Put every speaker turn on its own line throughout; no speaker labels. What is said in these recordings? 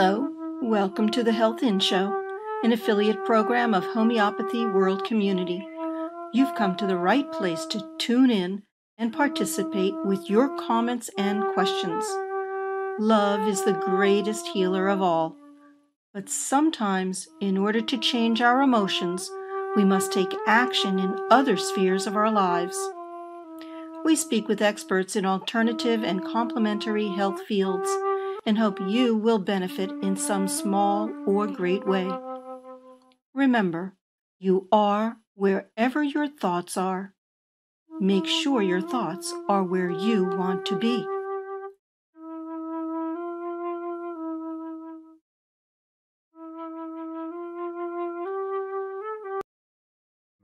Hello, welcome to the Health In Show, an affiliate program of Homeopathy World Community. You've come to the right place to tune in and participate with your comments and questions. Love is the greatest healer of all. But sometimes, in order to change our emotions, we must take action in other spheres of our lives. We speak with experts in alternative and complementary health fields and hope you will benefit in some small or great way. Remember, you are wherever your thoughts are. Make sure your thoughts are where you want to be.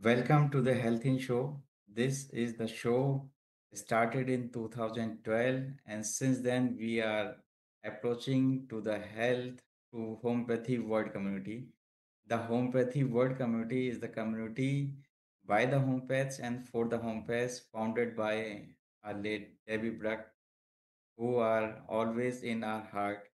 Welcome to the Health In Show. This is the show started in 2012, and since then we are approaching to the health to homeopathy world community. The homeopathy world community is the community by the homeopaths and for the homeopaths founded by our late Debbie Bruck, who are always in our heart.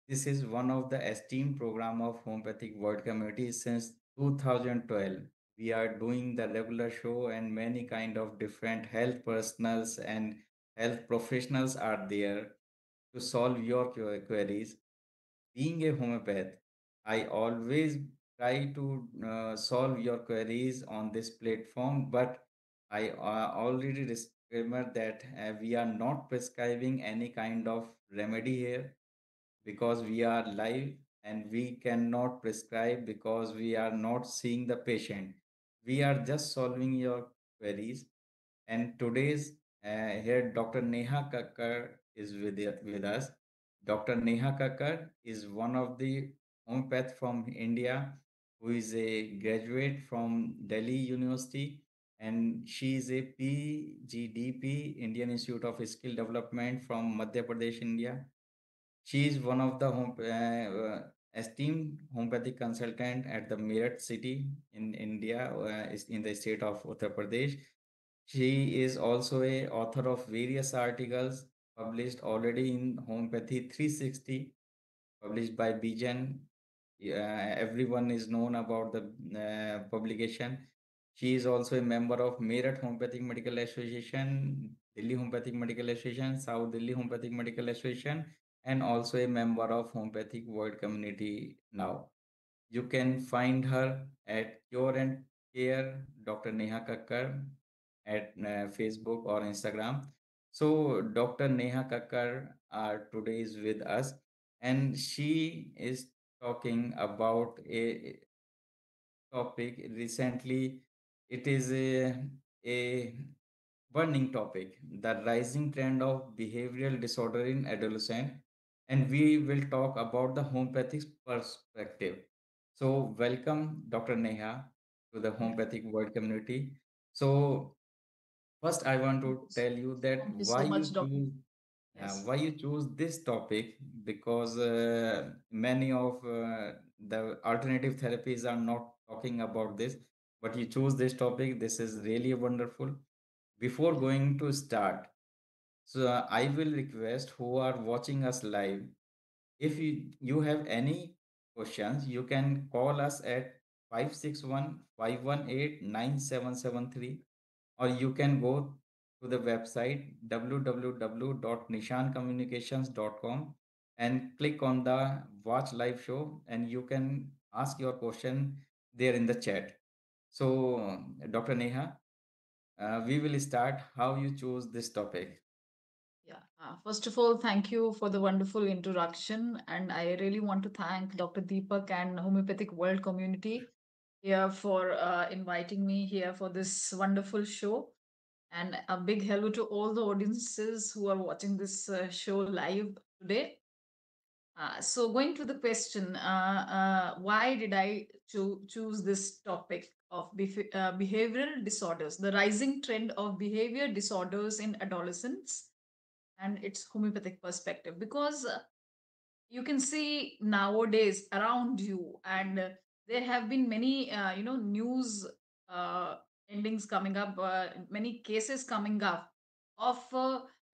This is one of the esteemed program of homeopathic world community since 2012. We are doing the regular show and many kind of different health personals and health professionals are there to solve your queries. Being a homeopath, I always try to solve your queries on this platform, but I already disclaimer that we are not prescribing any kind of remedy here because we are live and we cannot prescribe because we are not seeing the patient. We are just solving your queries. And today's here, Dr. Neha Kakkar is with us. Dr. Neha Kakkar is one of the homeopath from India who is a graduate from Delhi University and she is a PGDP Indian Institute of Skill Development from Madhya Pradesh, India. She is one of the esteemed homeopathic consultant at the Meerut city in India, is in the state of Uttar Pradesh. She is also a author of various articles published already in Homeopathy 360, published by B.H.M.S. Everyone is known about the publication. She is also a member of Meerut Homeopathic Medical Association, Delhi Homeopathic Medical Association, South Delhi Homeopathic Medical Association, and also a member of Homeopathic World Community now. You can find her at Cure and Care Dr. Neha Kakkar at Facebook or Instagram. So Dr. Neha Kakkar today is with us and she is talking about a topic recently. It is a burning topic, the rising trend of behavioral disorder in adolescent, and we will talk about the homeopathic perspective. So welcome Dr. Neha to the
Yeah,
homeopathic world community. So first I want to tell you that
thank you so much, Doctor. Yes.
why you choose this topic because many of the alternative therapies are not talking about this, but you choose this topic. This is really wonderful. Before
Yeah.
going to start, so I will request who are watching us live, if you have any questions, you can call us at 561-518-9773, or you can go to the website www.nishancommunications.com and click on the watch live show and you can ask your question there in the chat. So, Dr. Neha, we will start how you choose this topic.
Yeah. First of all, thank you for the wonderful introduction. And I really want to thank Dr. Deepak and Homeopathic World Community here for inviting me here for this wonderful show. And a big hello to all the audiences who are watching this show live today. So going to the question, why did I choose this topic of behavioral disorders, the rising trend of behavior disorders in adolescents and its homeopathic perspective? Because you can see nowadays around you, and there have been many, news uh, endings coming up, many cases coming up of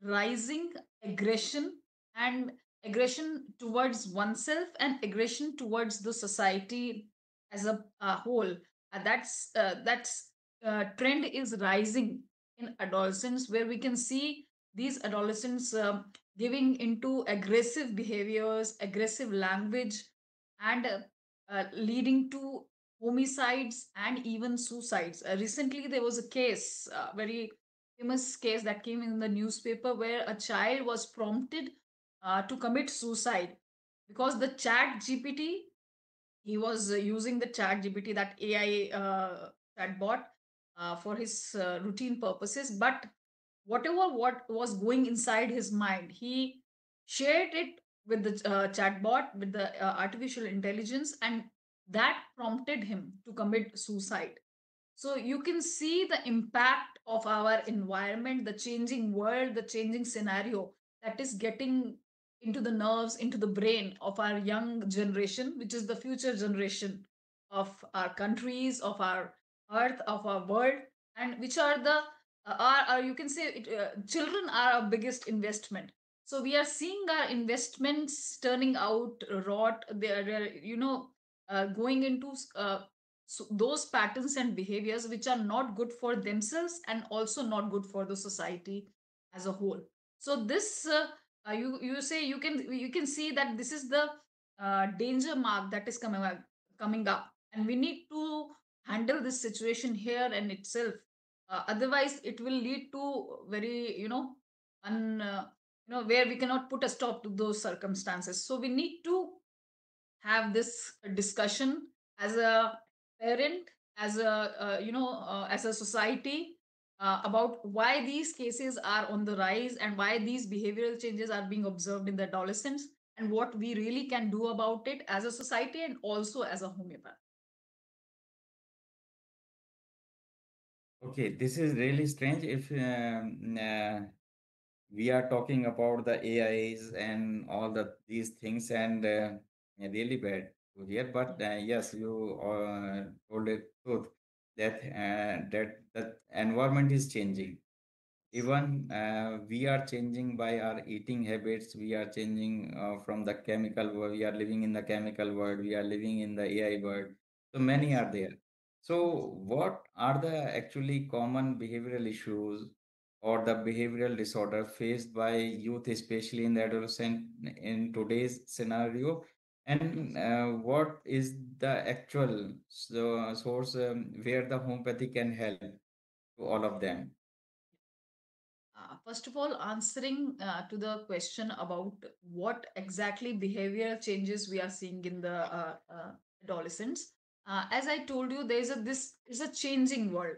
rising aggression and aggression towards oneself and aggression towards the society as a whole. That's trend is rising in adolescence, where we can see these adolescents giving into aggressive behaviors, aggressive language, and leading to homicides and even suicides. Recently, there was a case, very famous case that came in the newspaper, where a child was prompted to commit suicide because the chat GPT, he was using the chat GPT, that AI chatbot, for his routine purposes. But whatever what was going inside his mind, he shared it with the chatbot, with the artificial intelligence, and that prompted him to commit suicide. So you can see the impact of our environment, the changing world, the changing scenario that is getting into the nerves, into the brain of our young generation, which is the future generation of our countries, of our earth, of our world, and which are the are you can say it, children are our biggest investment. So we are seeing our investments turning out rot. They are going into those patterns and behaviors which are not good for themselves and also not good for the society as a whole. So this you say you can see that this is the danger mark that is coming up, and we need to handle this situation here and itself. Otherwise it will lead to very where we cannot put a stop to those circumstances. So we need to have this discussion as a parent, as a as a society, about why these cases are on the rise and why these behavioral changes are being observed in the adolescents, and what we really can do about it as a society and also as a homeopath.
Okay, this is really strange. If we are talking about the AIs and all these things, and really bad to hear. But yes, you told it truth that that environment is changing. Even we are changing by our eating habits. We are changing from the chemical world. We are living in the chemical world. We are living in the AI world. So many are there. So what are the actually common behavioral issues or the behavioral disorder faced by youth, especially in the adolescent in today's scenario? And what is the actual source where the homeopathy can help to all of them?
First of all, answering to the question about what exactly behavioral changes we are seeing in the adolescents. As I told you, this is a changing world.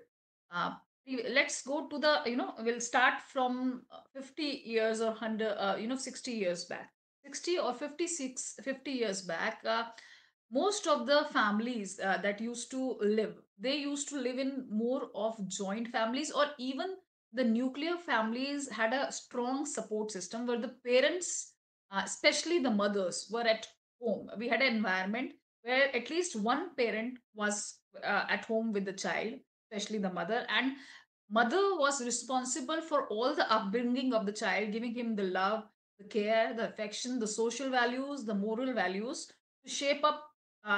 Uh, let's go to the, we'll start from 50 years or 100, 60 years back. 60 or 50 years back, most of the families that used to live, they used to live in more of joint families, or even the nuclear families had a strong support system where the parents, especially the mothers, were at home. We had an environment where at least one parent was at home with the child, especially the mother, and mother was responsible for all the upbringing of the child, giving him the love, the care, the affection, the social values, the moral values to shape up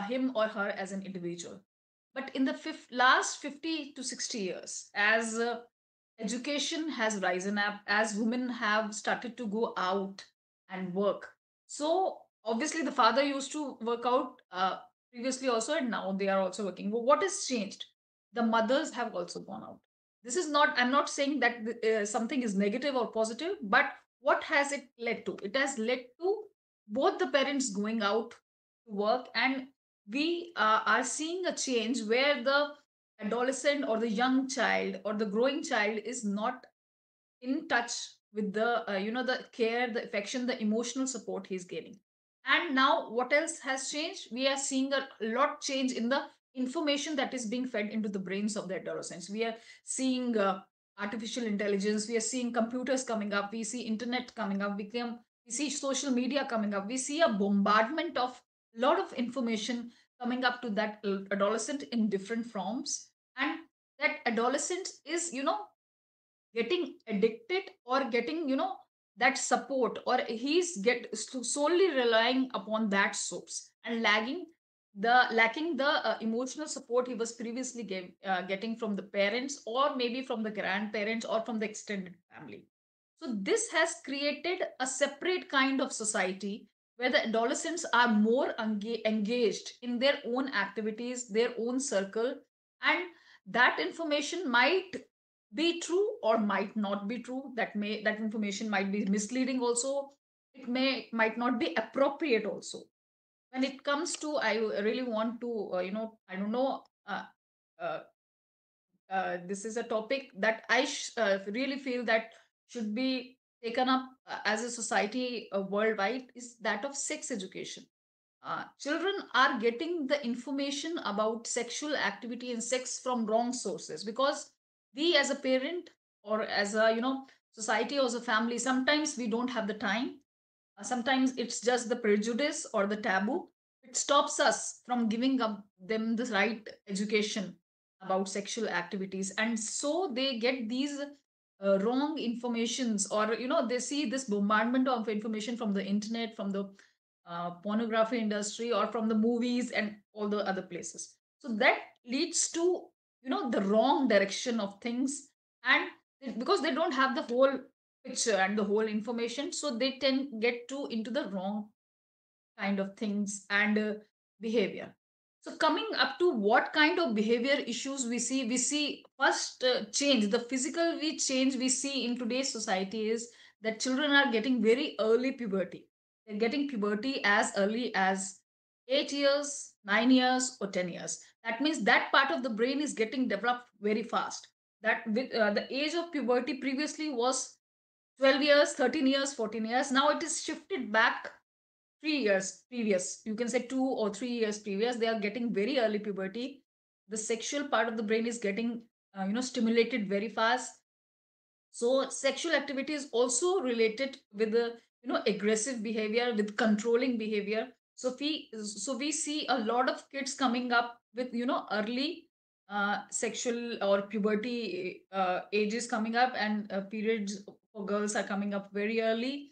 him or her as an individual. But in the last 50 to 60 years, as education has risen up, as women have started to go out and work, so obviously the father used to work out previously also, and now they are also working. But what has changed? The mothers have also gone out. This is not, I'm not saying that something is negative or positive, but what has it led to? It has led to both the parents going out to work, and we are seeing a change where the adolescent or the young child or the growing child is not in touch with the the care, the affection, the emotional support he's getting. And now what else has changed? We are seeing a lot change in the information that is being fed into the brains of the adolescents. We are seeing artificial intelligence, we are seeing computers coming up, we see internet coming up, we see social media coming up, we see a bombardment of lot of information coming up to that adolescent in different forms. And that adolescent is getting addicted or getting that support, or he's solely relying upon that source and lacking the emotional support he was previously getting from the parents, or maybe from the grandparents, or from the extended family. So this has created a separate kind of society where the adolescents are more engaged in their own activities, their own circle, and that information might be true or might not be true. That information might be misleading also. It might not be appropriate also. When it comes to, I really want to, I don't know. Uh, this is a topic that I really feel that should be taken up as a society worldwide, is that of sex education. Children are getting the information about sexual activity and sex from wrong sources, because we as a parent, or as a society, or as a family, sometimes we don't have the time. Sometimes it's just the prejudice or the taboo. It stops us from giving up them the right education about sexual activities, and so they get these wrong informations, or they see this bombardment of information from the internet, from the pornography industry, or from the movies and all the other places. So that leads to the wrong direction of things, and because they don't have the whole picture and the whole information, so they tend get to into the wrong kind of things and behavior. So coming up to what kind of behavior issues we see first change, the physical we change we see in today's society is that children are getting very early puberty. They're getting puberty as early as 8 years, 9 years, or 10 years. That means that part of the brain is getting developed very fast. That with the age of puberty previously was 12 years, 13 years, 14 years. Now it is shifted back 3 years previous. You can say 2 or 3 years previous. They are getting very early puberty. The sexual part of the brain is getting, stimulated very fast. So sexual activity is also related with the aggressive behavior, with controlling behavior. So we see a lot of kids coming up with early sexual or puberty ages coming up, and periods for girls are coming up very early.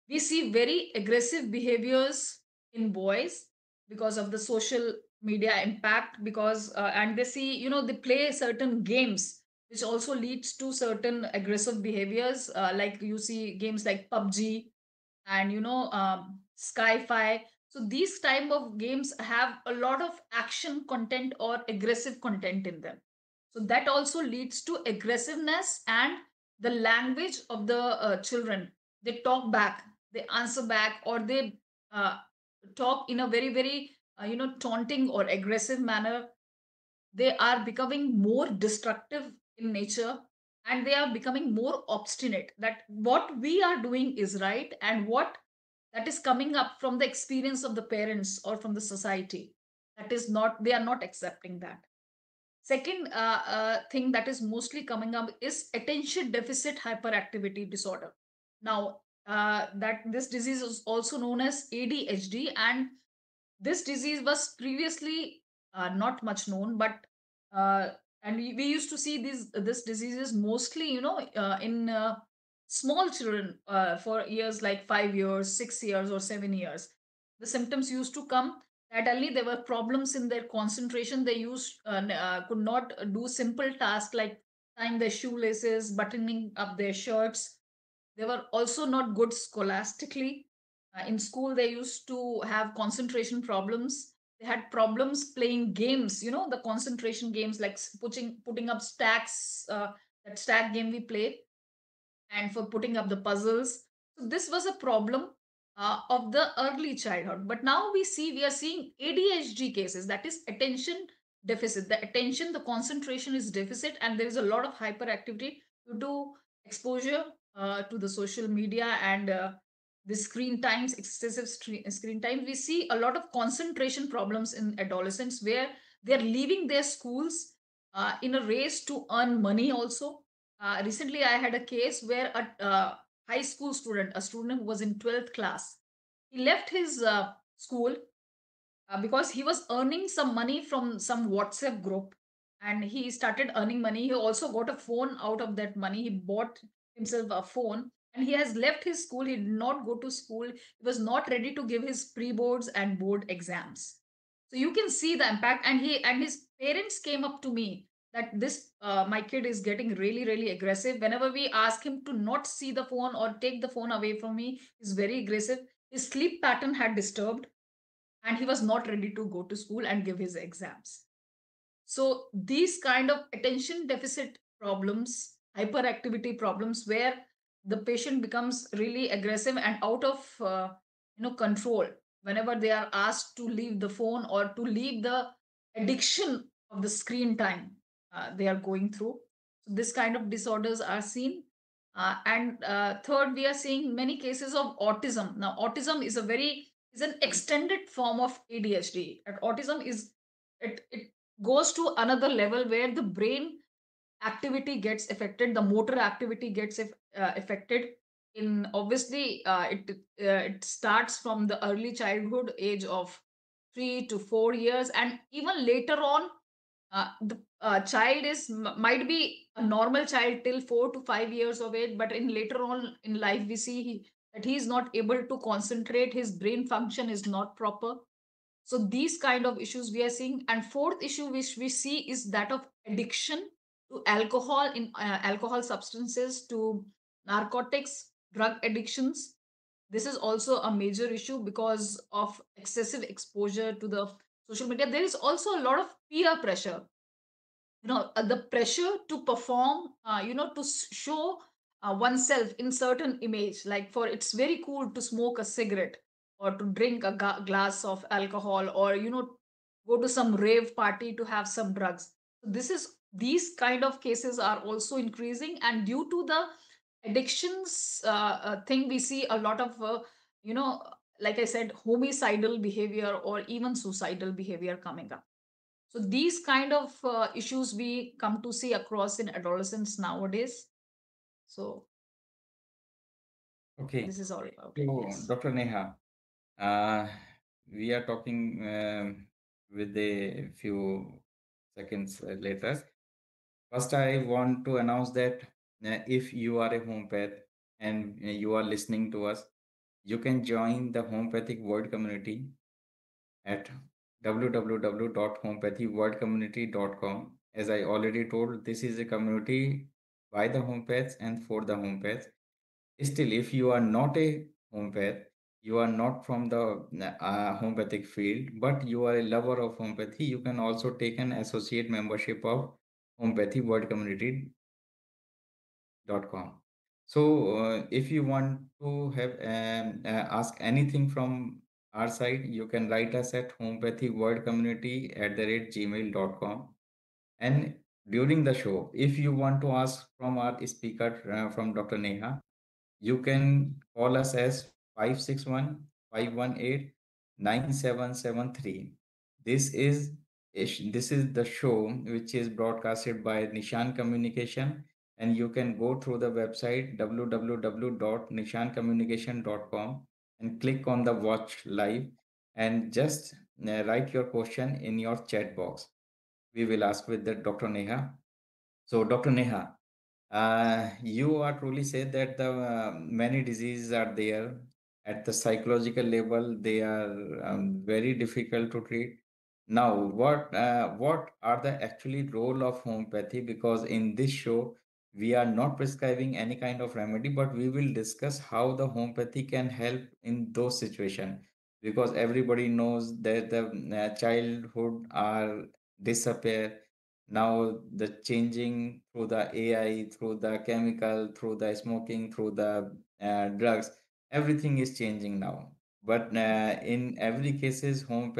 We see very aggressive behaviors in boys because of the social media impact, because and they see, they play certain games which also leads to certain aggressive behaviors, like you see games like PUBG and Skyfi. So these type of games have a lot of action content or aggressive content in them. So that also leads to aggressiveness, and the language of the children, they talk back, they answer back, or they uh, talk in a very very taunting or aggressive manner. They are becoming more destructive in nature, and they are becoming more obstinate that what we are doing is right, and what that is coming up from the experience of the parents or from the society, that is not, they are not accepting that. Second thing that is mostly coming up is attention deficit hyperactivity disorder. Now, that this disease is also known as ADHD, and this disease was previously not much known, but uh, and we used to see these this diseases mostly, in small children for years like 5 years, 6 years, or 7 years. The symptoms used to come that only there were problems in their concentration. They could not do simple tasks like tying their shoelaces, buttoning up their shirts. They were also not good scholastically. In school, they used to have concentration problems. They had problems playing games, the concentration games like putting up stacks, that stack game we play, and for putting up the puzzles. So this was a problem of the early childhood. But now we are seeing ADHD cases, that is attention deficit. The attention, the concentration is deficit, and there is a lot of hyperactivity due to exposure to the social media and the screen times, excessive screen times. We see a lot of concentration problems in adolescents where they're leaving their schools in a race to earn money also. Recently, I had a case where a high school student, a student who was in 12th class, he left his school because he was earning some money from some WhatsApp group, and he started earning money. He also got a phone out of that money. He bought himself a phone, And he has left his school. He did not go to school. He was not ready to give his pre boards and board exams. So you can see the impact. And he and his parents came up to me that this my kid is getting really really aggressive. Whenever we ask him to not see the phone or take the phone away from me, he's very aggressive. His sleep pattern had disturbed, and he was not ready to go to school and give his exams. So these kind of attention deficit problems, hyperactivity problems, where the patient becomes really aggressive and out of control whenever they are asked to leave the phone or to leave the addiction of the screen time they are going through. So this kind of disorders are seen. And third, we are seeing many cases of autism. Now, autism is an extended form of ADHD. And autism is it goes to another level where the brain activity gets affected, the motor activity gets affected. In obviously it starts from the early childhood age of 3 to 4 years, and even later on the child might be a normal child till 4 to 5 years of age, but in later on in life we see that he is not able to concentrate, his brain function is not proper. So these kind of issues we are seeing. And fourth issue which we see is that of addiction to alcohol, in alcohol substances, to narcotics, drug addictions. This is also a major issue because of excessive exposure to the social media. There is also a lot of peer pressure, the pressure to perform, to show oneself in certain image. Like, for it's very cool to smoke a cigarette or to drink a glass of alcohol, or go to some rave party to have some drugs. So these kind of cases are also increasing, and due to the addictions thing, we see a lot of you know like I said, homicidal behavior or even suicidal behavior coming up. So these kind of issues we come to see across in adolescents nowadays. So
Okay.
this is all about it.
So,
Yes.
Dr. Neha, uh, we are talking with a few seconds later. First, I want to announce that if you are a homeopath and you are listening to us, you can join the homeopathic world community at www.homeopathyworldcommunity.com. As I already told, this is a community by the homeopaths and for the homeopaths. Still, if you are not a homeopath, you are not from the homeopathic field, but you are a lover of homeopathy, you can also take an associate membership of Homeopathy World Community com. So, if you want to have ask anything from our side, you can write us at homeopathyworldcommunity@gmail.com. And during the show, if you want to ask from our speaker, from Dr. Neha, you can call us as 561-518-9773. This is this is the show which is broadcasted by Nishan Communication, and you can go through the website www.nishancommunication.com and click on the watch live and just write your question in your chat box. We will ask with the Dr. Neha. So, Dr. Neha, you are truly said that the many diseases are there at the psychological level. They are very difficult to treat. Now, what are the actually role of homeopathy? Because in this show, we are not prescribing any kind of remedy, but we will discuss how the homeopathy can help in those situations. Because everybody knows that the childhood are disappear now, the changing through the AI, through the chemical, through the smoking, through the drugs, everything is changing now. But in every cases, how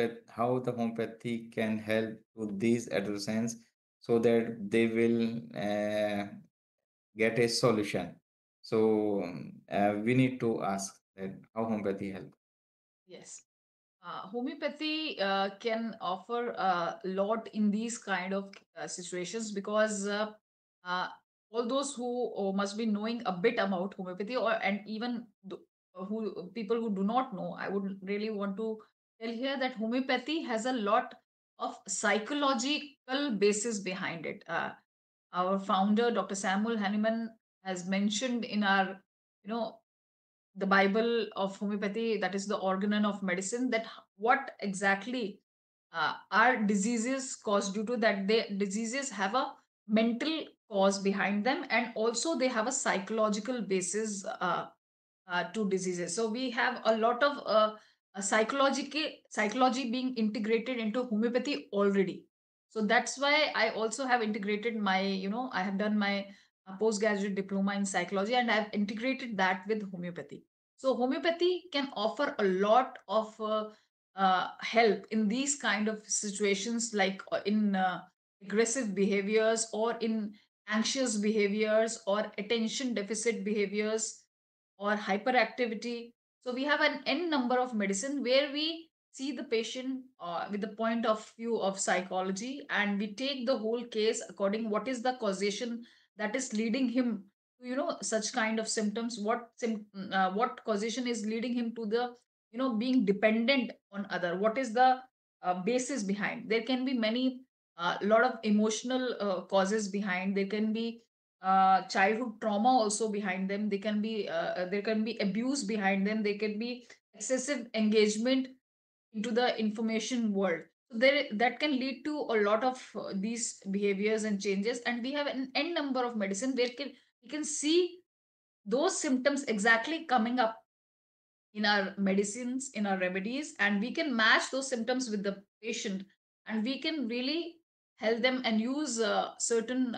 the homeopathy can help to these adolescents so that they will get a solution. So we need to ask that how homeopathy help.
Yes. Homeopathy can offer a lot in these kind of situations, because uh, all those who must be knowing a bit about homeopathy, or and even who people who do not know, I would really want to tell here that homeopathy has a lot of psychological basis behind it. Our founder, Dr. Samuel Hahnemann, has mentioned in our you know the Bible of homeopathy, that is the organon of medicine, that what exactly are diseases caused due to, that they diseases have a mental cause behind them, and also they have a psychological basis to diseases. So we have a lot of psychology being integrated into homeopathy already. So that's why I also have integrated my, I have done my postgraduate diploma in psychology, and I've integrated that with homeopathy. So homeopathy can offer a lot of help in these kind of situations, like in aggressive behaviors, or in anxious behaviors, or attention deficit behaviors, or hyperactivity. So we have an n number of medicine where we see the patient with the point of view of psychology, and we take the whole case according what is the causation that is leading him to, such kind of symptoms, what causation is leading him to the, being dependent on other, what is the basis behind. There can be many lot of emotional causes behind. There can be childhood trauma also behind them. They can be there can be abuse behind them. There can be excessive engagement into the information world. So there, that can lead to a lot of these behaviors and changes. And we have an n number of medicine where we can see those symptoms exactly coming up in our medicines, in our remedies, and we can match those symptoms with the patient, and we can really help them and use certain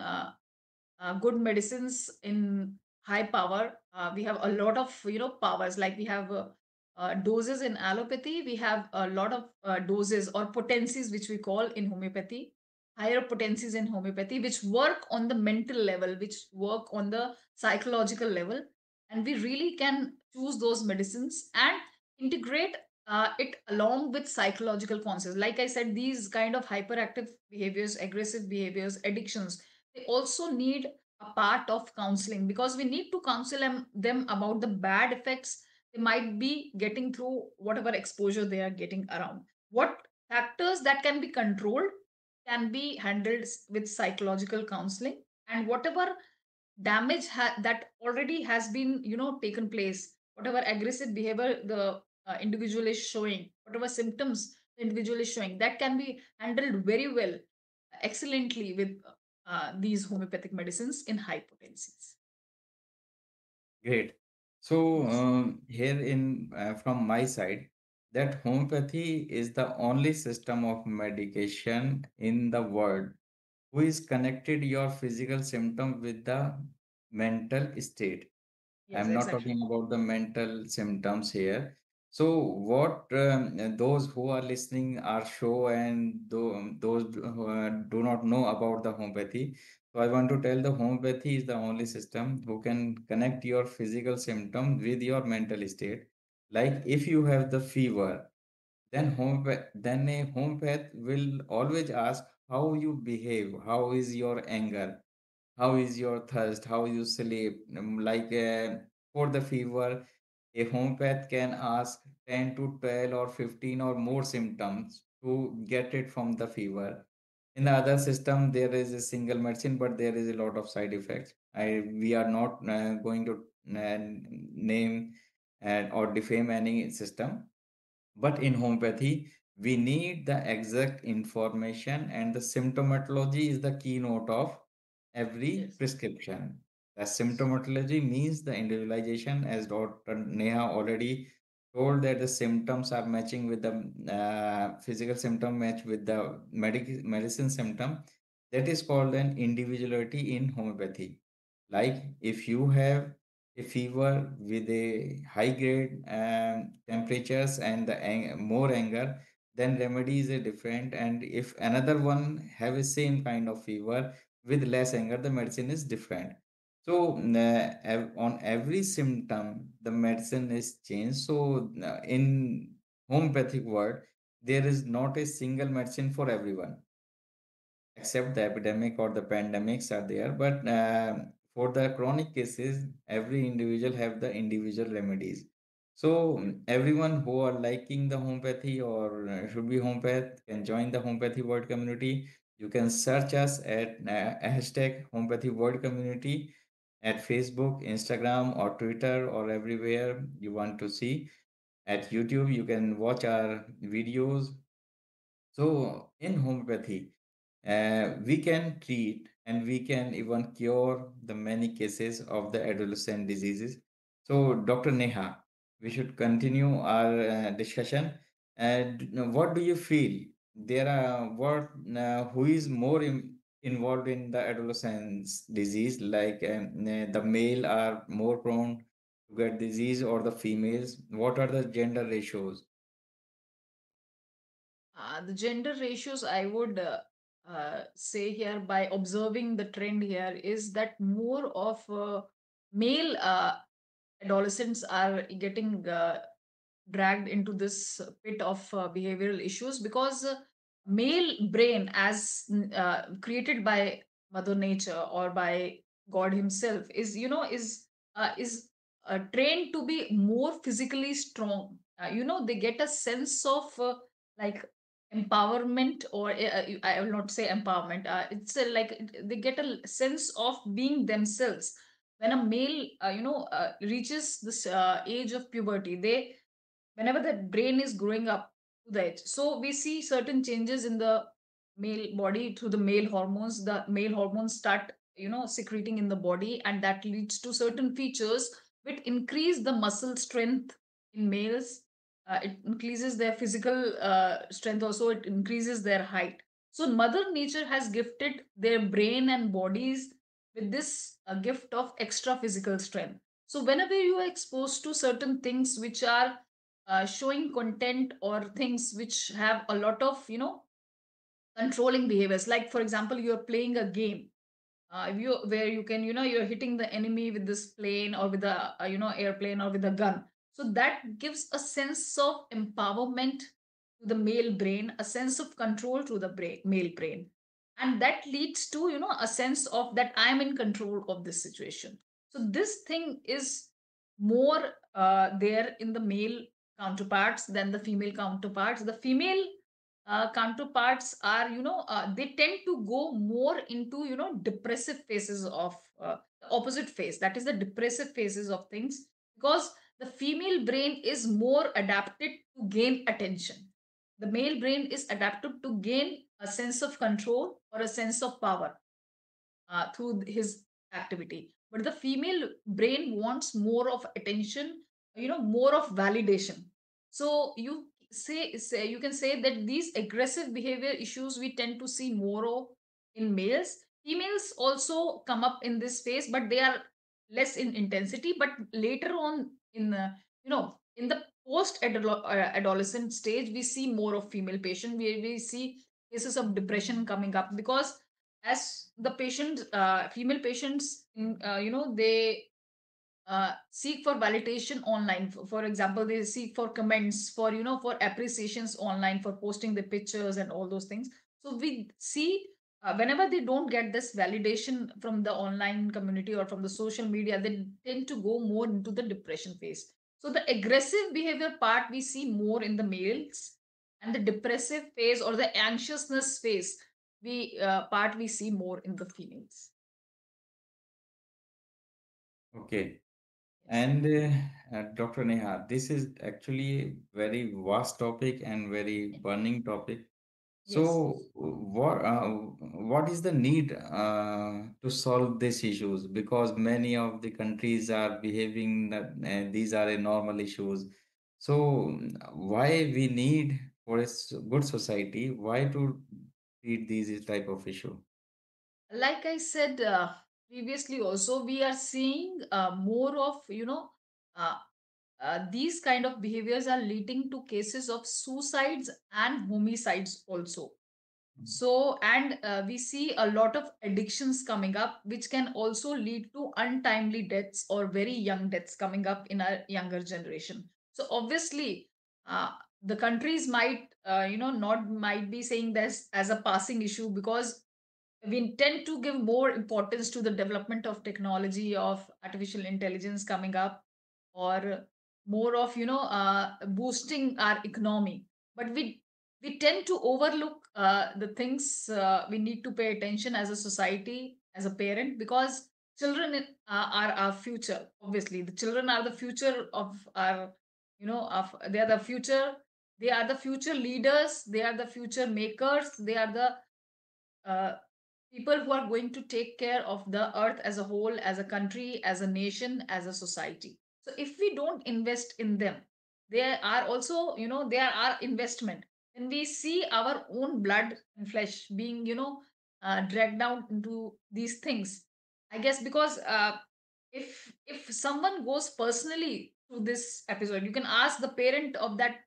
good medicines in high power. We have a lot of, powers, like we have doses in allopathy. We have a lot of doses or potencies, which we call in homeopathy, higher potencies in homeopathy, which work on the mental level, which work on the psychological level. And we really can choose those medicines and integrate it along with psychological concepts. Like I said, these kind of hyperactive behaviors, aggressive behaviors, addictions, they also need a part of counseling, because we need to counsel them about the bad effects they might be getting through whatever exposure they are getting around. What factors that can be controlled can be handled with psychological counseling, and whatever damage that already has been, taken place, whatever aggressive behavior the individual is showing, whatever symptoms the individual is showing, that can be handled very well, excellently, with these homeopathic medicines in high potencies.
Great. So
Yes.
here in from my side, that homeopathy is the only system of medication in the world who is connected your physical symptom with the mental state.
Yes,
I'm not
exactly.
talking about the mental symptoms here. So, what those who are listening our show and those who do not know about the homeopathy, so I want to tell the homeopathy is the only system who can connect your physical symptom with your mental state. Like if you have the fever, then a homeopath will always ask how you behave, how is your anger, how is your thirst, how you sleep. For the fever, a homeopath can ask 10 to 12 or 15 or more symptoms to get it from the fever. In the other system, there is a single medicine, but there is a lot of side effects. We are not going to name or defame any system. But in homeopathy, we need the exact information, and the symptomatology is the keynote of every
Yes.
prescription. The
Yes.
symptomatology means the individualization, as Dr. Neha already told that the symptoms are matching with the physical symptom match with the medicine symptom. That is called an individuality in homeopathy. Like if you have a fever with a high grade temperatures and the more anger, then remedies are different. And if another one have a same kind of fever with less anger, the medicine is different. So on every symptom, the medicine is changed. So in homeopathic world, there is not a single medicine for everyone except the epidemic or the pandemics are there. But for the chronic cases, every individual have the individual remedies. So everyone who are liking the homeopathy or should be homeopath can join the homeopathy world community. You can search us at hashtag homeopathy world community, at Facebook, Instagram, or Twitter, or everywhere you want to see. At YouTube, you can watch our videos. So, in homeopathy, we can treat and we can even cure the many cases of the adolescent diseases. So, Dr. Neha, we should continue our discussion. And what do you feel? There are who is more involved in the adolescence disease? Like the male are more prone to get disease or the females? What are the gender ratios?
The gender ratios, I would say here by observing the trend here is that more of male adolescents are getting dragged into this pit of behavioral issues because male brain as created by mother nature or by god himself is trained to be more physically strong. They get a sense of like empowerment, or I will not say empowerment, it's they get a sense of being themselves. When a male reaches this age of puberty, they whenever the brain is growing up to the edge, so we see certain changes in the male body through the male hormones. The male hormones start secreting in the body, and that leads to certain features which increase the muscle strength in males. It increases their physical strength, also it increases their height. So mother nature has gifted their brain and bodies with this gift of extra physical strength. So whenever you are exposed to certain things which are showing content or things which have a lot of controlling behaviors, like for example you're playing a game, you where you can you're hitting the enemy with this plane or with a airplane or with a gun. So that gives a sense of empowerment to the male brain, a sense of control to the male brain, and that leads to a sense of that I'm in control of this situation. So this thing is more there in the male counterparts than the female counterparts. The female counterparts are they tend to go more into depressive phases of the opposite phase, that is the depressive phases of things, because the female brain is more adapted to gain attention. The male brain is adapted to gain a sense of control or a sense of power through his activity. But the female brain wants more of attention, more of validation. So you can say that these aggressive behavior issues we tend to see more of in males. Females also come up in this phase, but they are less in intensity. But later on in the in the post adolescent stage, we see more of female patient. We see cases of depression coming up because as the patients female patients they seek for validation online. For example, they seek for comments, for for appreciations online, for posting the pictures and all those things. So we see whenever they don't get this validation from the online community or from the social media, they tend to go more into the depression phase. So the aggressive behavior part we see more in the males, and the depressive phase or the anxiousness phase we see more in the females.
Okay.
Yes.
And Dr. Neha, this is actually very vast topic and very burning topic.
Yes.
So, what is the need to solve these issues? Because many of the countries are behaving that these are a normal issues. So, why we need for a good society? Why to treat these type of issue?
Like I said previously, also we are seeing more of uh, these kind of behaviors are leading to cases of suicides and homicides also. So, and we see a lot of addictions coming up, which can also lead to untimely deaths or very young deaths coming up in our younger generation. So, obviously, uh, the countries might, not might be saying this as a passing issue, because we tend to give more importance to the development of technology of artificial intelligence coming up, or more of boosting our economy. But we tend to overlook the things we need to pay attention as a society, as a parent, because children are our future. Obviously, the children are the future of our, of they are the future. They are the future leaders. They are the future makers. They are the uh, people who are going to take care of the earth as a whole, as a country, as a nation, as a society. So if we don't invest in them, they are also, they are our investment. When we see our own blood and flesh being, dragged down into these things, I guess, because if someone goes personally through this episode, you can ask the parent of that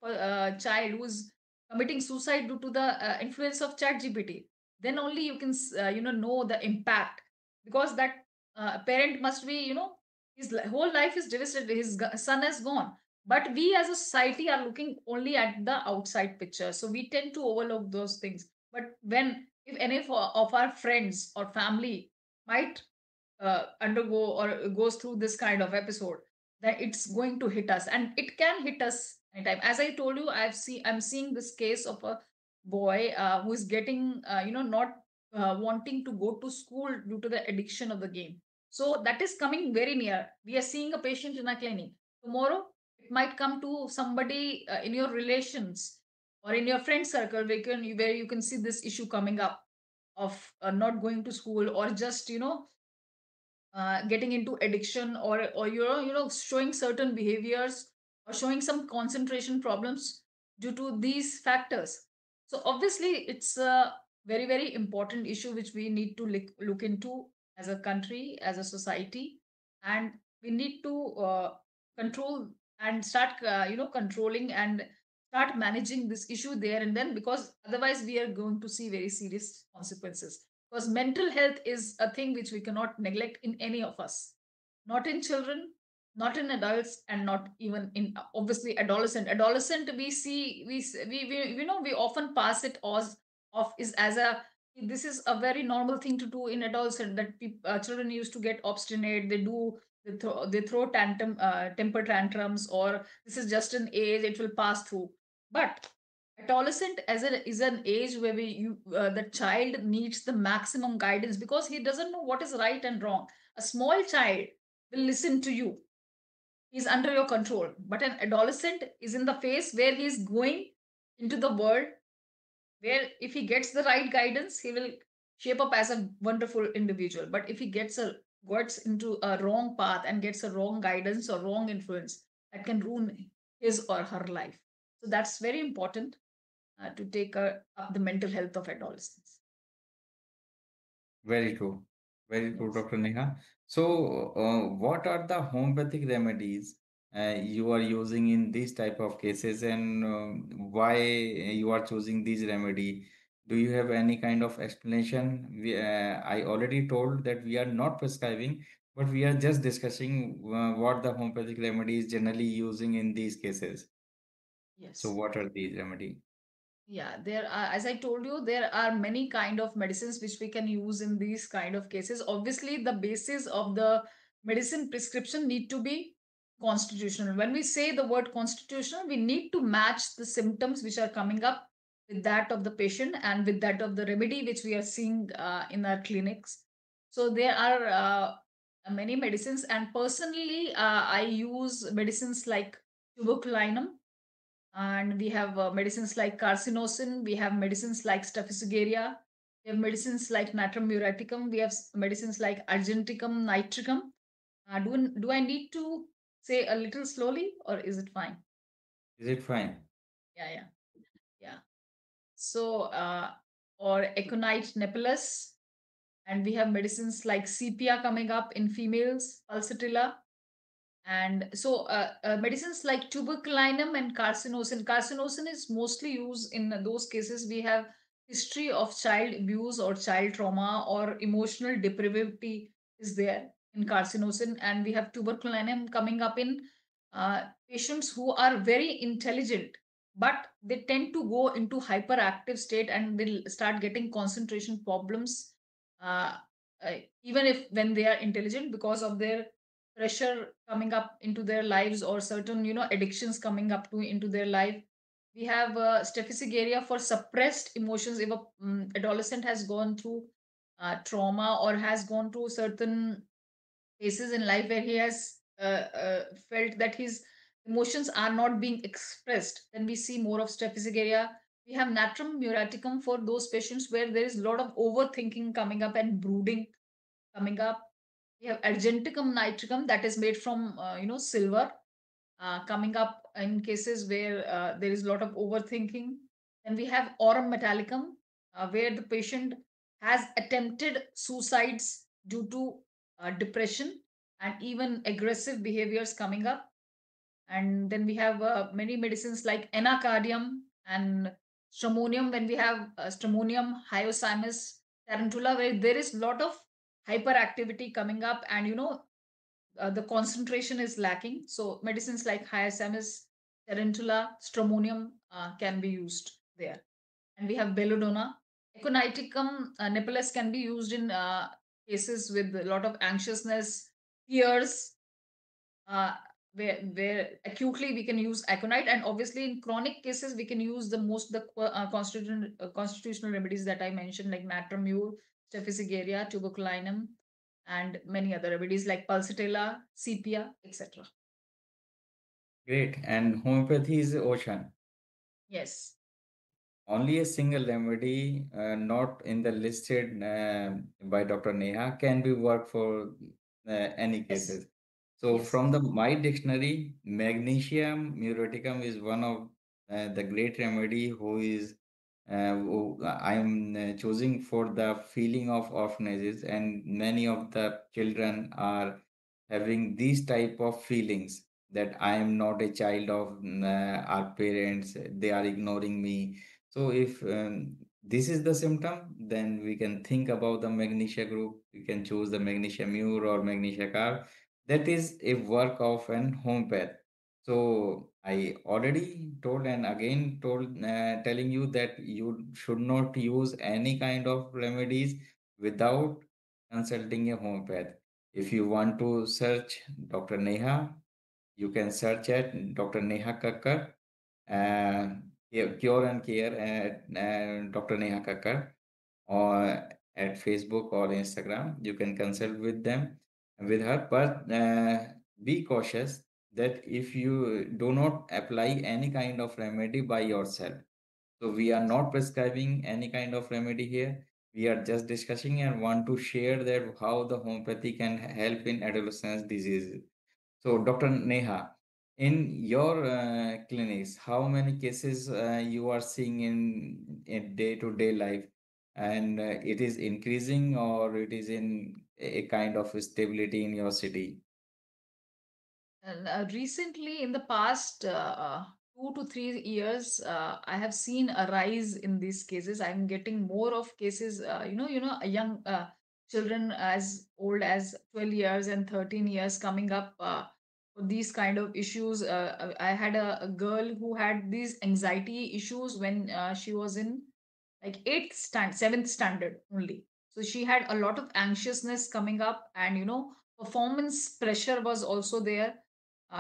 child who's committing suicide due to the influence of chat gpt. Then only you can know the impact, because that parent must be, his whole life is devastated, his son is gone. But we as a society are looking only at the outside picture, so we tend to overlook those things. But when, if any of our friends or family might undergo or goes through this kind of episode, that it's going to hit us, and it can hit us anytime. As I told you, I'm seeing this case of a boy who is getting, not wanting to go to school due to the addiction of the game. So that is coming very near. We are seeing a patient in a clinic. Tomorrow it might come to somebody in your relations or in your friend circle, where you can see this issue coming up of not going to school, or just, getting into addiction, or showing certain behaviors, or showing some concentration problems due to these factors. So obviously it's a very very important issue which we need to look into as a country, as a society. And we need to control and start controlling and start managing this issue there and then, because otherwise we are going to see very serious consequences. Because mental health is a thing which we cannot neglect in any of us, not in children, not in adults, and not even in, obviously, adolescent. We see, we often pass it as off is as a, this is a very normal thing to do in adolescent, that children used to get obstinate, they throw temper tantrums, or this is just an age, it will pass through. But adolescent is an age where the child needs the maximum guidance, because he doesn't know what is right and wrong. A small child will listen to you, he's under your control. But an adolescent is in the phase where he is going into the world, where if he gets the right guidance, he will shape up as a wonderful individual. But if he gets into a wrong path and gets a wrong guidance or wrong influence, that can ruin his or her life. So that's very important, to take up the mental health of adolescents.
Very true. Very true,
Yes.
Dr. Neha. So, what are the homeopathic remedies you are using in these type of cases, and why you are choosing these remedy? Do you have any kind of explanation? I already told that we are not prescribing, but we are just discussing what the homeopathic remedy is generally using in these cases. So,
Yes.
what are these remedy?
Yeah, there are, as I told you, there are many kind of medicines which we can use in these kind of cases. Obviously, the basis of the medicine prescription need to be constitutional. When we say the word constitutional, we need to match the symptoms which are coming up with that of the patient and with that of the remedy which we are seeing in our clinics. So there are many medicines, and personally, I use medicines like tuberculinum, and we have medicines like carcinosin, we have medicines like staphylococcus, we have medicines like natrum muriaticum, we have medicines like argenticum nitricum. Do I need to say a little slowly, or is it fine?
Is it fine?
Yeah, yeah, yeah. So, or Aconite nepalus, and we have medicines like sepia coming up in females, pulsatilla. And so, medicines like tuberculinum and carcinosin is mostly used in those cases we have history of child abuse or child trauma or emotional depravity is there in carcinosin. And we have tuberculinum coming up in patients who are very intelligent, but they tend to go into hyperactive state and they'll start getting concentration problems, uh, even if when they are intelligent, because of their pressure coming up into their lives, or certain addictions coming up to into their life. We have staphylococcus for suppressed emotions. If a adolescent has gone through trauma or has gone through certain Phases in life where he has felt that his emotions are not being expressed, then we see more of Strepsirrhea. We have Natrum muriaticum for those patients where there is a lot of overthinking coming up and brooding coming up. We have Argenticum nitricum that is made from silver coming up in cases where there is a lot of overthinking. Then we have Aurum metallicum where the patient has attempted suicides due to depression and even aggressive behaviors coming up. And then we have many medicines like anacardium and stramonium. When we have stramonium hyoscyamus tarantula, where there is a lot of hyperactivity coming up, and the concentration is lacking. So medicines like hyoscyamus, tarantula, stramonium can be used there. And we have belladonna. Aconiticum nepalus can be used in cases with a lot of anxiousness, fears, uh, where acutely we can use aconite, and obviously in chronic cases we can use constitutional remedies that I mentioned, like natramure, Staphylococcus tuberculinum, and many other remedies like pulsatilla, sepia, etc.
Great. And homeopathy is ocean.
Yes.
Only a single remedy, not in the listed by Dr. Neha, can be worked for any
Yes.
cases. So
Yes.
from the my dictionary, magnesium muriaticum is one of the great remedy who I am choosing for the feeling of orphanages, and many of the children are having these type of feelings that I am not a child of our parents, they are ignoring me. So if this is the symptom, then we can think about the magnesia group. We can choose the magnesia mure or magnesia carb. That is a work of an homeopath. So I already told and again telling you that you should not use any kind of remedies without consulting a homeopath. If you want to search Dr. Neha, you can search at Dr. Neha Kakkar, uh, Cure and Care at Dr. Neha Kakkar, or at Facebook or Instagram. You can consult with them, with her, but be cautious that if you do not apply any kind of remedy by yourself. So we are not prescribing any kind of remedy here. We are just discussing and want to share that how the homeopathy can help in adolescence diseases. So, Dr. Neha, in your clinics, how many cases you are seeing in day-to-day life, and it is increasing or it is in a kind of stability in your city?
And recently, in the past 2 to 3 years, I have seen a rise in these cases. I'm getting more of cases. Young children as old as 12 years and 13 years coming up for these kind of issues. I had a girl who had these anxiety issues when she was in like seventh standard only. So she had a lot of anxiousness coming up, and performance pressure was also there.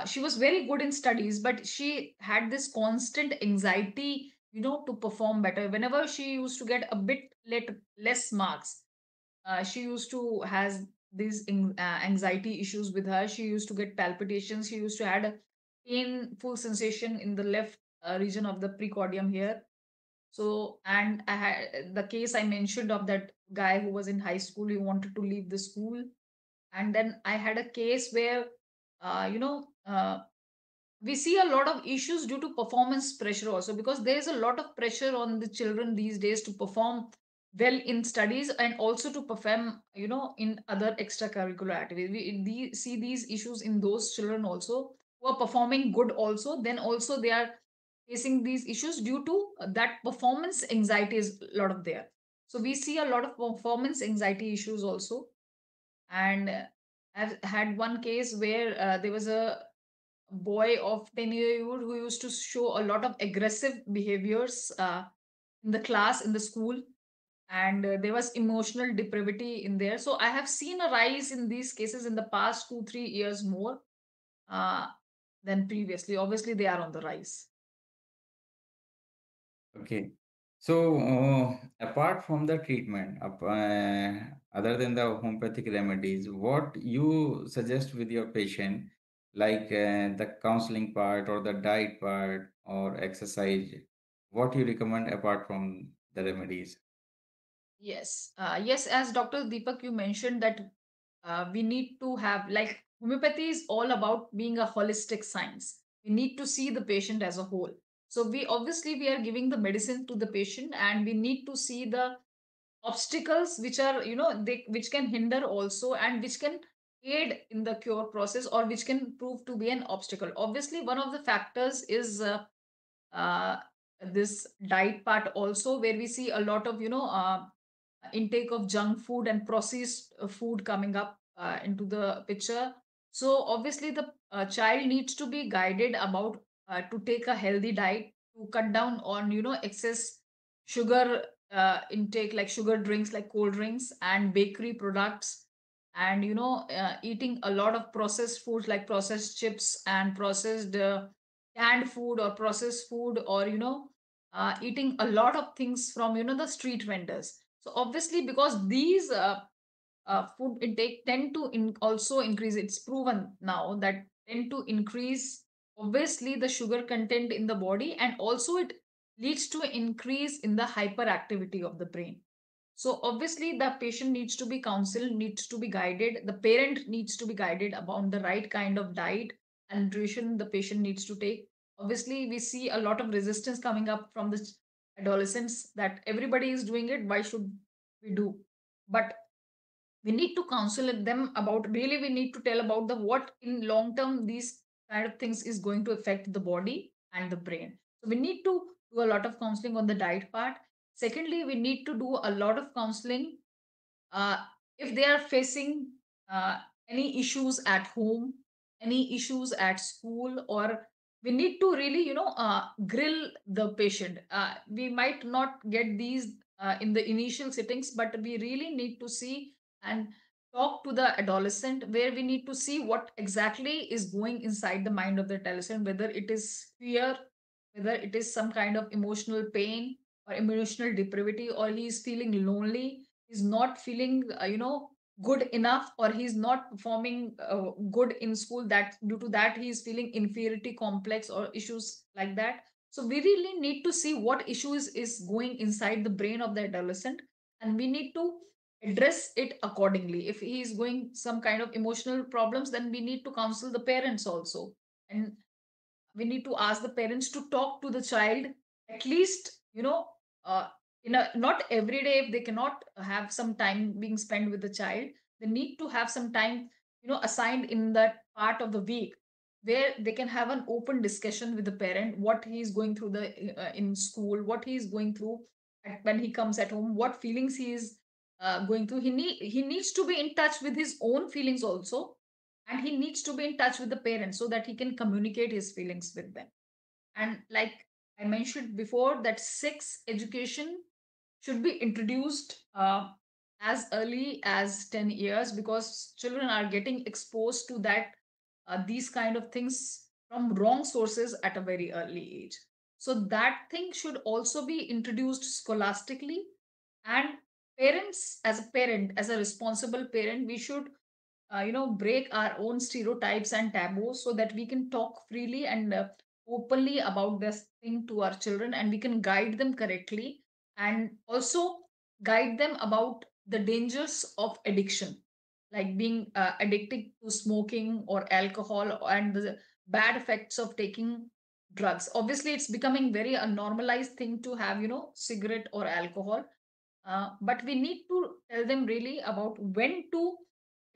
She was very good in studies, but she had this constant anxiety, to perform better. Whenever she used to get a bit less marks, she used to has these anxiety issues with her. She used to get palpitations. She used to had a painful sensation in the left region of the precordium here. So, and I had the case I mentioned of that guy who was in high school. He wanted to leave the school, and then I had a case where, uh, you know, uh, we see a lot of issues due to performance pressure also, because there is a lot of pressure on the children these days to perform well in studies and also to perform in other extracurricular activities. We see these issues in those children also who are performing good also, then also they are facing these issues due to that performance anxiety is a lot of there. So we see a lot of performance anxiety issues also. And I've had one case where there was a boy of 10 year old who used to show a lot of aggressive behaviors in the class, in the school, and there was emotional depravity in there. So I have seen a rise in these cases in the past 2 3 years more uh, than previously. Obviously they are on the rise.
Okay. So, apart from the treatment, other than the homeopathic remedies, what you suggest with your patient, like the counseling part or the diet part or exercise, what you recommend apart from the remedies?
Yes, yes, as Dr. Deepak, you mentioned that we need to have, like, homeopathy is all about being a holistic science. We need to see the patient as a whole. So we obviously we are giving the medicine to the patient, and we need to see the obstacles which are, they which can hinder also, and which can aid in the cure process, or which can prove to be an obstacle. Obviously, one of the factors is uh, this diet part also, where we see a lot of intake of junk food and processed food coming up into the picture. So obviously the child needs to be guided about to take a healthy diet, to cut down on excess sugar intake, like sugar drinks, like cold drinks and bakery products, and eating a lot of processed foods, like processed chips and processed canned food or processed food, or eating a lot of things from the street vendors. So obviously, because these food intake tend to also increase, it's proven now that tend to increase obviously the sugar content in the body, and also it leads to increase in the hyperactivity of the brain. So obviously the patient needs to be counseled, needs to be guided, the parent needs to be guided about the right kind of diet and nutrition the patient needs to take. Obviously we see a lot of resistance coming up from the adolescents, that everybody is doing it, why should we do? But we need to counsel them about, really we need to tell about the what in long term these kind of things is going to affect the body and the brain. So we need to do a lot of counseling on the diet part. Secondly, we need to do a lot of counseling uh, if they are facing uh, any issues at home, any issues at school, or we need to really grill the patient. We might not get these in the initial settings, but we really need to see and talk to the adolescent, where we need to see what exactly is going inside the mind of the adolescent, whether it is fear, whether it is some kind of emotional pain or emotional depravity, or he is feeling lonely, he's not feeling good enough, or he's not performing good in school, that due to that he is feeling inferiority complex or issues like that. So we really need to see what is going inside the brain of the adolescent, and we need to address it accordingly. If he is going some kind of emotional problems, then we need to counsel the parents also, and we need to ask the parents to talk to the child, at least uh, in a, not every day. If they cannot have some time being spent with the child, they need to have some time assigned in that part of the week, where they can have an open discussion with the parent, what he is going through the in school, what he is going through when he comes at home, what feelings he is going through. He needs to be in touch with his own feelings also, and he needs to be in touch with the parents, so that he can communicate his feelings with them. And like I mentioned before, that sex education should be introduced as early as 10 years, because children are getting exposed to that these kind of things from wrong sources at a very early age. So that thing should also be introduced scholastically. And parents, as a parent, as a responsible parent, we should break our own stereotypes and taboos, so that we can talk freely and openly about this thing to our children, and we can guide them correctly, and also guide them about the dangers of addiction, like being addicted to smoking or alcohol, and the bad effects of taking drugs. Obviously it's becoming very a normalized thing to have cigarette or alcohol, but we need to tell them really about when to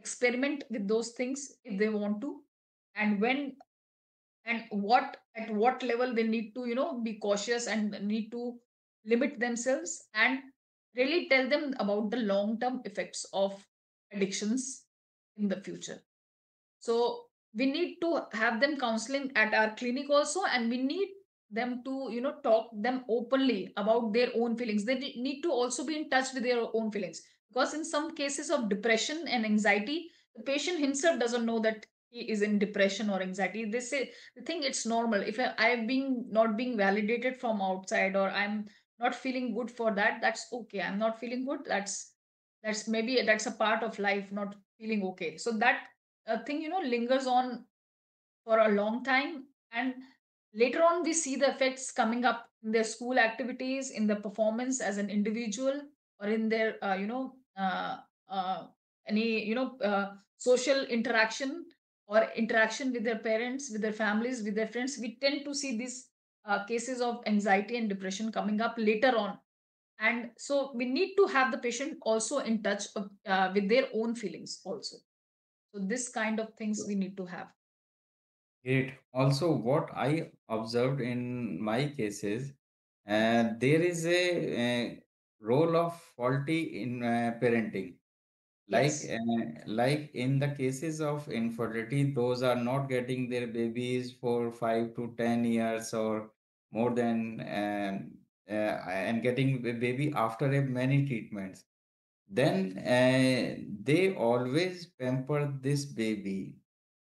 experiment with those things if they want to, and when, and what, at what level they need to be cautious and need to limit themselves, and really tell them about the long term effects of addictions in the future. So we need to have them counseling at our clinic also, and we need them to talk them openly about their own feelings. They need to also be in touch with their own feelings, because in some cases of depression and anxiety, the patient himself doesn't know that he is in depression or anxiety. They think it's normal. If I'm being not being validated from outside, or I'm not feeling good for that, that's okay. I'm not feeling good, that's maybe that's a part of life, not feeling okay. So that thing, lingers on for a long time. And later on, we see the effects coming up in their school activities, in their performance as an individual, or in their, uh, any, social interaction or interaction with their parents, with their families, with their friends. We tend to see these cases of anxiety and depression coming up later on. And so we need to have the patient also in touch with their own feelings also. So this kind of things we need to have.
Great. Also, what I observed in my cases, there is a role of faulty in parenting.
Yes.
Like in the cases of infertility, those are not getting their babies for 5 to 10 years or more than, and getting a baby after a many treatments. Then they always pamper this baby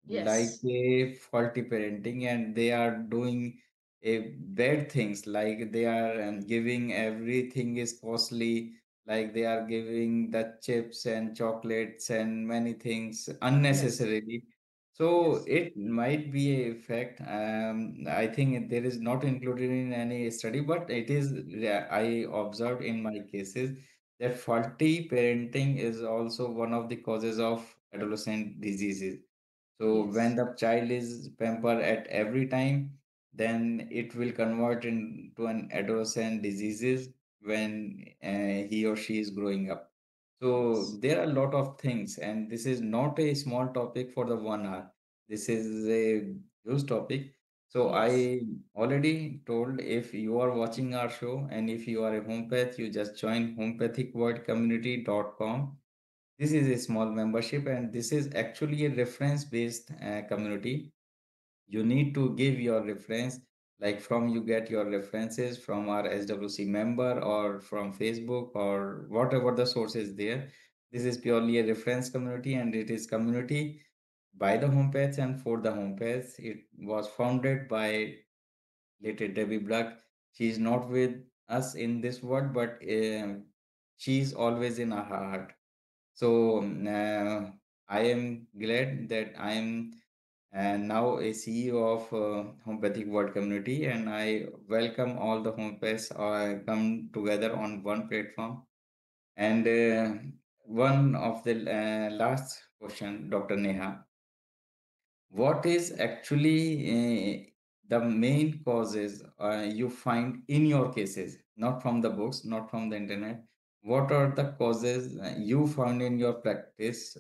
like
Yes.
a faulty parenting, and they are doing a bad things, like they are giving everything is costly, like they are giving the chips and chocolates and many things
Yes.
unnecessarily. So
Yes.
it might be a fact. I think there is not included in any study, but it is, yeah, I observed in my cases that faulty parenting is also one of the causes of adolescent diseases. So when
Yes.
the child is pampered at every time, then it will convert into an adolescent diseases when he or she is growing up. So
Yes.
there are a lot of things, and this is not a small topic for the 1 hour. This is a huge topic. So
Yes.
I already told, if you are watching our show and if you are a homeopath, you just join homeopathicworldcommunity.com. This is a small membership, and this is actually a reference based community. You need to give your reference, like from you get your references from our SWC member or from Facebook or whatever the source is there. This is purely a reference community, and it is community by the homepaths and for the homepaths. It was founded by late Debbie Black. She is not with us in this world, but she is always in our heart. So I am glad that I am now a CEO of Homeopathic World Community, and I welcome all the homeopaths come together on one platform. And one of the last question, Dr. Neha, what is actually the main causes you find in your cases, not from the books, not from the internet? What are the causes you found in your practice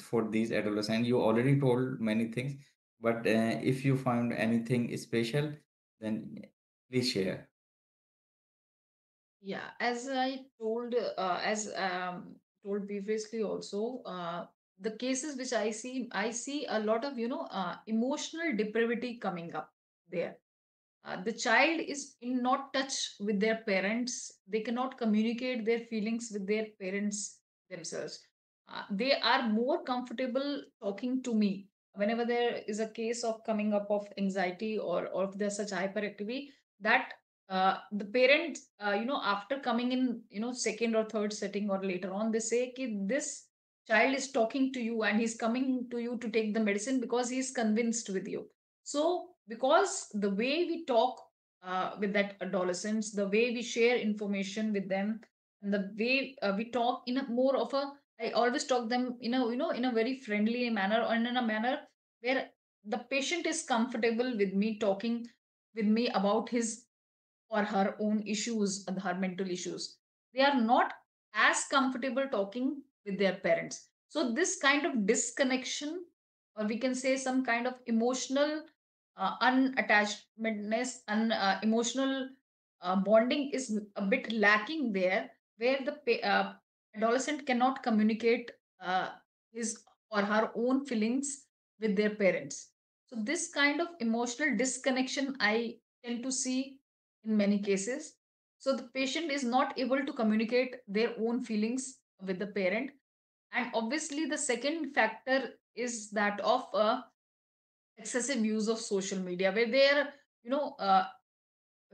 for these adolescents? You already told many things, but if you found anything special, then please share.
Yeah, as I told, as told previously also, the cases which I see a lot of, emotional depravity coming up there. The child is in not touch with their parents. They cannot communicate their feelings with their parents themselves. They are more comfortable talking to me whenever there is a case of coming up of anxiety, or if there's such hyperactivity, that the parent, after coming in, second or third setting or later on, they say ki this child is talking to you and he's coming to you to take the medicine because he's convinced with you. So, because the way we talk with that adolescents, the way we share information with them, and the way we talk in a more of a, I always talk them in a, in a very friendly manner, or in a manner where the patient is comfortable with me talking with me about his or her own issues and her mental issues. They are not as comfortable talking with their parents. So, this kind of disconnection, or we can say some kind of emotional unattachmentness and emotional bonding is a bit lacking there, where the adolescent cannot communicate his or her own feelings with their parents. So, this kind of emotional disconnection I tend to see in many cases. So the patient is not able to communicate their own feelings with the parent. And obviously, the second factor is that of excessive use of social media, where they are, you know, uh,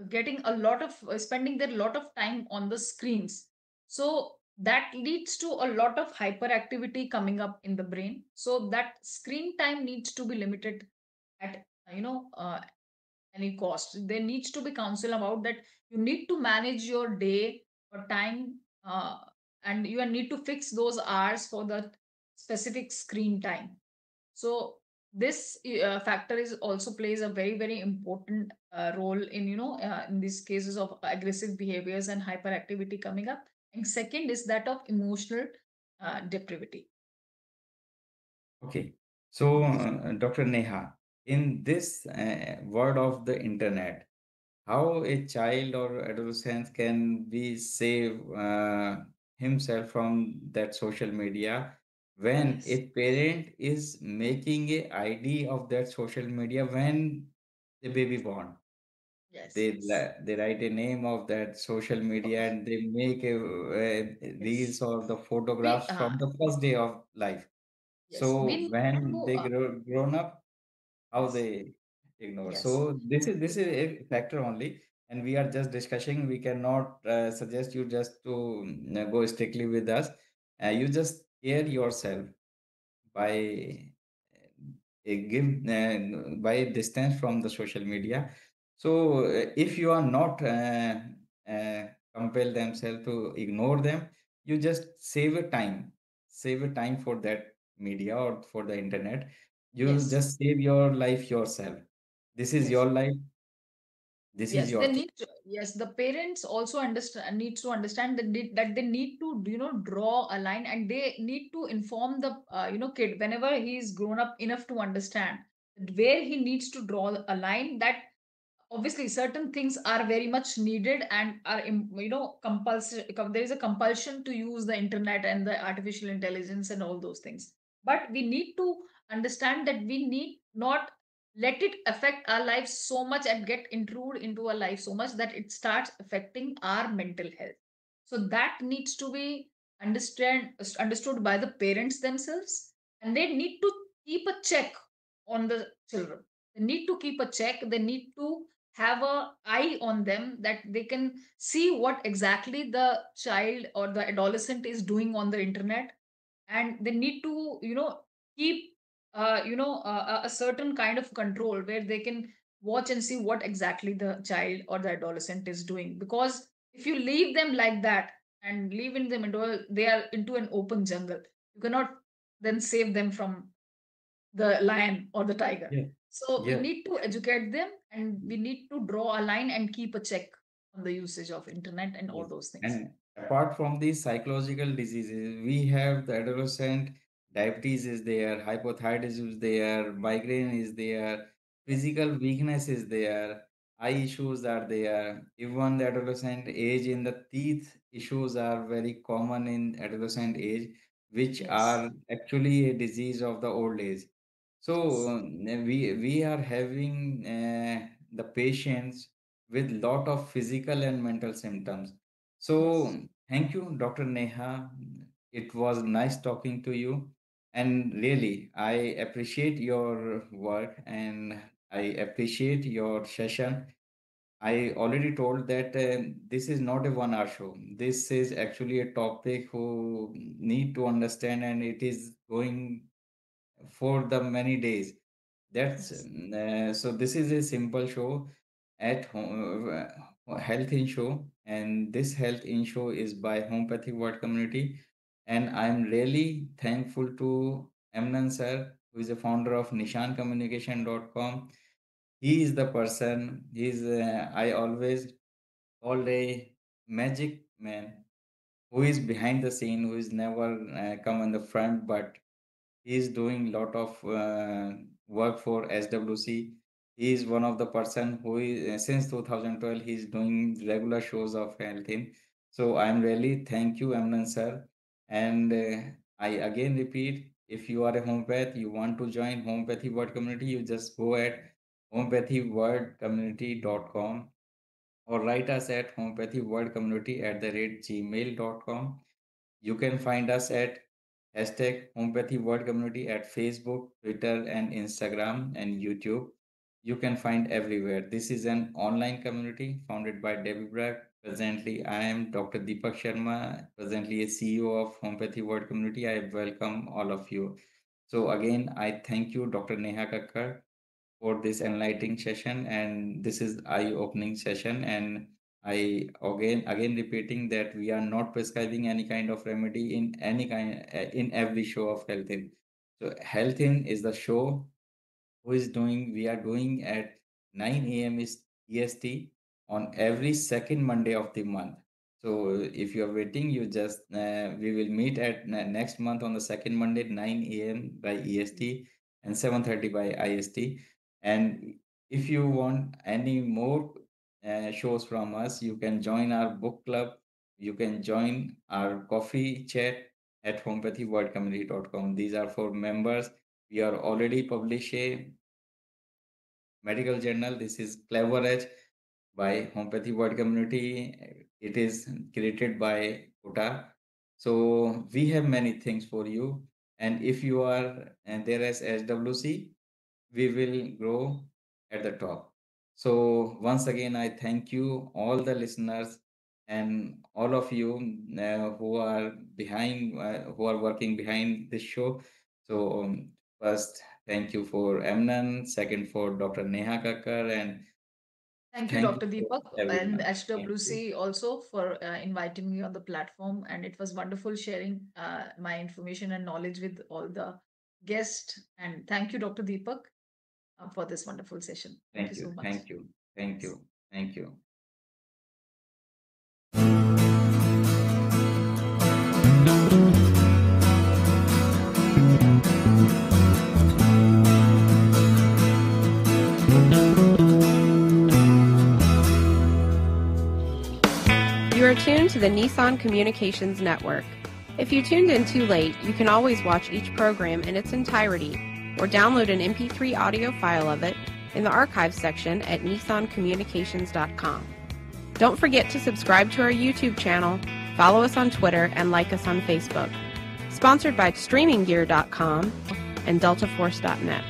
getting a lot of spending their lot of time on the screens. So that leads to a lot of hyperactivity coming up in the brain. So that screen time needs to be limited at any cost. There needs to be counsel about that. You need to manage your day or time, and you need to fix those hours for the specific screen time. So this factor is also plays a very very important role in in these cases of aggressive behaviors and hyperactivity coming up. And second is that of emotional depravity.
Okay. So, Dr. Neha, in this world of the internet, how a child or adolescent can be save himself from that social media when
Yes.
a parent is making a ID of that social media when the baby born.
Yes.
They write a name of that social media
Okay.
and they make a
Yes.
reels or the
We
photographs from the first day of life.
yes, we
So
need
when
to
they grown up, how
yes.
they ignore.
Yes.
So this is a factor only, and we are just discussing. We cannot suggest you just to go strictly with us. You just care yourself by give by distance from the social media. So if you are not uh, compel themselves to ignore them, you just save a time for that media or for the internet. You
Yes.
just save your life yourself. This is
Yes.
your life. This is
Yes,
your
they
thing.
need to, yes, the parents also understand needs to understand that they need to draw a line, and they need to inform the kid whenever he's grown up enough to understand where he needs to draw a line. That obviously certain things are very much needed and are compulsory. There is a compulsion to use the internet and the artificial intelligence and all those things, but we need to understand that we need not let it affect our lives so much and get intrude into our life so much that it starts affecting our mental health. So that needs to be understood by the parents themselves, and they need to keep a check on the children. They need to keep a check. They need to have a eye on them, that they can see what exactly the child or the adolescent is doing on the internet. And they need to keep a certain kind of control where they can watch and see what exactly the child or the adolescent is doing. Because if you leave them like that and leaving them they are into an open jungle, you cannot then save them from the lion or the tiger.
Yeah.
So we
Yeah.
need to educate them, and we need to draw a line and keep a check on the usage of internet and all
Yes.
those things.
And apart from these psychological diseases, we have the adolescent diabetes is there, hypothyroidism is there, migraine is there, physical weakness is there, eye issues are there. Even the adolescent age in the teeth issues are very common in adolescent age, which
Yes.
are actually a disease of the old age. So
Yes.
we are having the patients with lot of physical and mental symptoms. So
Yes.
thank you, Dr. Neha. It was nice talking to you, and really I appreciate your work and I appreciate your session. I already told that this is not a 1 hour show. This is actually a topic who need to understand, and it is going for the many days. That's
Yes.
so. This is a simple show at home, health in show, and this health in show is by Homeopathic World Community, and I'm really thankful to Emnan sir, who is the founder of nishancommunication.com. He is the person. He's I always called a magic man who is behind the scene, who is never come on the front, but he is doing lot of work for SWC. He is one of the person who is since 2012 he is doing regular shows of health in. So I'm really thank you, Amnan sir. And I again repeat, if you are a homeopath, you want to join Homeopathy World Community, you just go at homeopathyworldcommunity.com or write us at homeopathyworldcommunity@gmail.com. You can find us at hashtag Homeopathy World Community at Facebook, Twitter, and Instagram and YouTube. you can find everywhere. This is an online community founded by Debbie Bragg. Presently, I am Dr. Deepak Sharma, presently a CEO of Homeopathy World Community. I welcome all of you. So again, I thank you, Dr. Neha Kakkar, for this enlightening session, and this is eye-opening session. And I again repeating that we are not prescribing any kind of remedy in any kind in every show of Health In. So Health In is the show who is doing we are doing at 9 a.m. is EST on every second Monday of the month. So if you are waiting, you just we will meet at next month on the second Monday 9 a.m. by EST and 7:30 by IST. And if you want any more shows from us, you can join our book club. You can join our coffee chat at homeopathyworldcommunity.com. These are for members. We are already publish a medical journal. This is Clever Edge by Homeopathy World Community. It is created by Uta. So we have many things for you. And if you are and there as SWC, we will grow at the top. So once again, I thank you, all the listeners, and all of you who are who are working behind this show. So first, thank you for Emnan. Second, for Dr. Neha Kakkar, and
Thank you,
thank you
Dr.
for
Deepak, and
everyone. Thank you.
HWC also for inviting me on the platform. And it was wonderful sharing my information and knowledge with all the guests. And thank you, Dr. Deepak, for this wonderful session. Thank you
Thank
so
you.
much.
Thank you. Thank you. Thank you.
You are tuned to the Nissan Communications Network. If you tuned in too late, you can always watch each program in its entirety or download an MP3 audio file of it in the archives section at nissancommunications.com. Don't forget to subscribe to our YouTube channel, follow us on Twitter, and like us on Facebook. Sponsored by StreamingGear.com and DeltaForce.net.